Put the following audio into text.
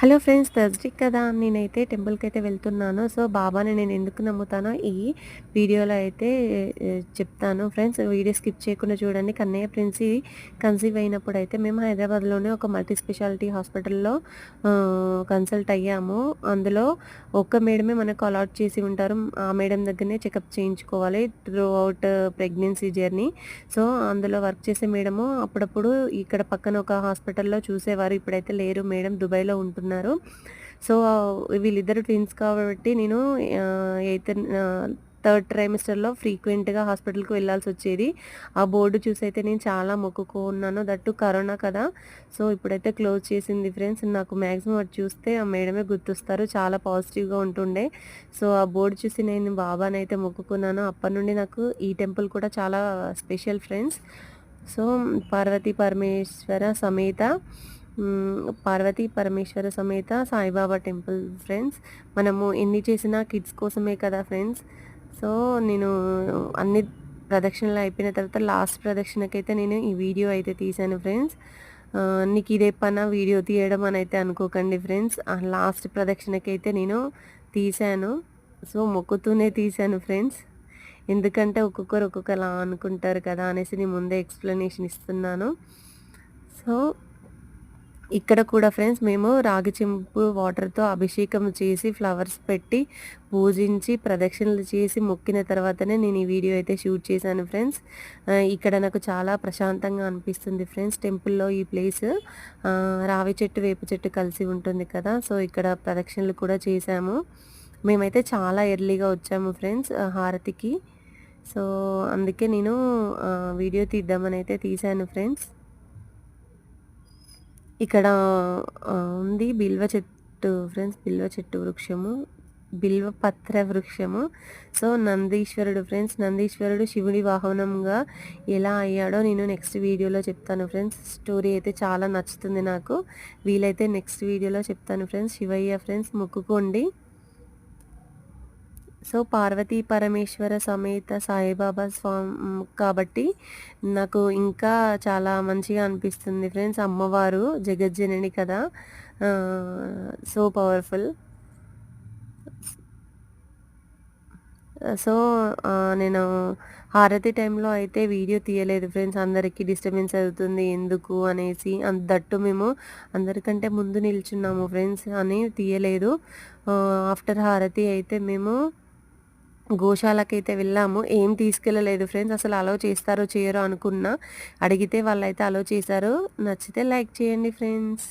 Hello friends, Thursday కదా! నేనైతే టెంపుల్‌కైతే వెళ్తున్నాను. సో, బాబాని నేను ఎందుకు నమ్ముతానో ఈ వీడియోలో అయితే చెప్తాను ఫ్రెండ్స్. వీడియో స్కిప్ చేయకుండా చూడండి. కన్నయ్య ప్రిన్సీ కన్సీవ్ అయినప్పుడైతే మేము హైదరాబాద్‌లోనే ఒక మల్టీ స్పెషాలిటీ హాస్పిటల్‌లో కన్సల్ట్ అయ్యాము. అందులో ఒక్క మేడమే మనకు అలాట్ చేసి ఉంటారు. ఆ మేడం దగ్గరనే చెకప్ చేయించుకోవాలి through out pregnancy journey. So, అందులో వర్క్ చేసే మేడము అప్పుడప్పుడు ఇక్కడ పక్కన ఒక హాస్పిటల్‌లో చూసేవారు. ఇప్పుడైతే లేరు మేడం, దుబాయ్‌లో ఉంటున్నారు. సో, వీళ్ళిద్దరు ట్విన్స్ కాబట్టి నేను ఎయిత్ థర్డ్ ట్రైమిస్టర్‌లో ఫ్రీక్వెంట్‌గా హాస్పిటల్‌కి వెళ్ళాల్సొచ్చేది. ఆ బోర్డు చూసైతే నేను చాలా మొక్కుకున్నాను. దట్టు కరోనా కదా! సో, ఇప్పుడైతే క్లోజ్ చేసింది ఫ్రెండ్స్. నాకు మాక్సిమం అది చూస్తే ఆ మేడమే గుర్తొస్తారు. చాలా పాజిటివ్‌గా ఉంటుండే. సో, ఆ బోర్డు చూసి నేను బాబానైతే మొక్కుకున్నాను. అప్పటినుండి నాకు ఈ టెంపుల్ కూడా చాలా special friends. So, Parvati Parameshwara సమేత పార్వతీ పరమేశ్వర సమేత సాయిబాబా టెంపుల్ ఫ్రెండ్స్. మనము ఎన్ని చేసినా కిడ్స్ కోసమే కదా ఫ్రెండ్స్. సో, నేను అన్ని ప్రదక్షిణలు అయిపోయిన తర్వాత లాస్ట్ ప్రదక్షిణకైతే నేను ఈ వీడియో అయితే తీశాను ఫ్రెండ్స్. నీకు ఇదే పనా వీడియో తీయడం అని అయితే అనుకోకండి ఫ్రెండ్స్. లాస్ట్ ప్రదక్షిణకైతే నేను తీశాను. సో, మొక్కుతూనే తీశాను ఫ్రెండ్స్. ఎందుకంటే ఒక్కొక్కరు ఒక్కొక్కలా అనుకుంటారు కదా అనేసి నేను ముందే ఎక్స్‌ప్లనేషన్ ఇస్తున్నాను. సో, ఇక్కడ కూడా ఫ్రెండ్స్ మేము రాగి చెంబు వాటర్‌తో అభిషేకం చేసి, ఫ్లవర్స్ పెట్టి, పూజించి, ప్రదక్షిణలు చేసి, మొక్కిన తర్వాతనే నేను ఈ వీడియో అయితే షూట్ చేశాను ఫ్రెండ్స్. ఇక్కడ నాకు చాలా ప్రశాంతంగా అనిపిస్తుంది ఫ్రెండ్స్. టెంపుల్‌లో ఈ ప్లేస్ రావి చెట్టు, వేప చెట్టు కలిసి ఉంటుంది కదా! సో, ఇక్కడ ప్రదక్షిణలు కూడా చేశాము. మేమైతే చాలా ఎర్లీగా వచ్చాము ఫ్రెండ్స్ హారతికి. సో, అందుకే నేను వీడియో తీద్దామని అయితే తీశాను ఫ్రెండ్స్. ఇక్కడ ఉంది బిల్వ చెట్టు ఫ్రెండ్స్. బిల్వ చెట్టు వృక్షము. బిల్వ పత్ర వృక్షము. సో, నందీశ్వరుడు ఫ్రెండ్స్. నందీశ్వరుడు శివుడి వాహనంగా ఎలా అయ్యాడో నేను నెక్స్ట్ వీడియోలో చెప్తాను ఫ్రెండ్స్. స్టోరీ అయితే చాలా నచ్చుతుంది నాకు. వీలైతే నెక్స్ట్ వీడియోలో చెప్తాను ఫ్రెండ్స్. శివయ్య ఫ్రెండ్స్ మొక్కుకోండి. సో, పార్వతీ పరమేశ్వర సమేత సాయిబాబా కాబట్టి నాకు ఇంకా చాలా మంచిగా అనిపిస్తుంది ఫ్రెండ్స్. అమ్మవారు జగజ్జనని కదా! So powerful. సో, నేను హారతి టైంలో అయితే వీడియో తీయలేదు ఫ్రెండ్స్. అందరికీ డిస్టర్బెన్స్ అవుతుంది ఎందుకు అనేసి. దట్టు మేము అందరికంటే ముందు నిల్చున్నాము ఫ్రెండ్స్ అని తీయలేదు. ఆఫ్టర్ హారతి అయితే మేము గోశాలకైతే వెళ్ళాము. ఏం తీసుకెళ్ళలేదు ఫ్రెండ్స్. అసలు అలౌ చేస్తారో చేయరో అనుకున్నా. అడిగితే వాళ్ళైతే అలౌ చేశారు. నచ్చితే లైక్ చేయండి ఫ్రెండ్స్.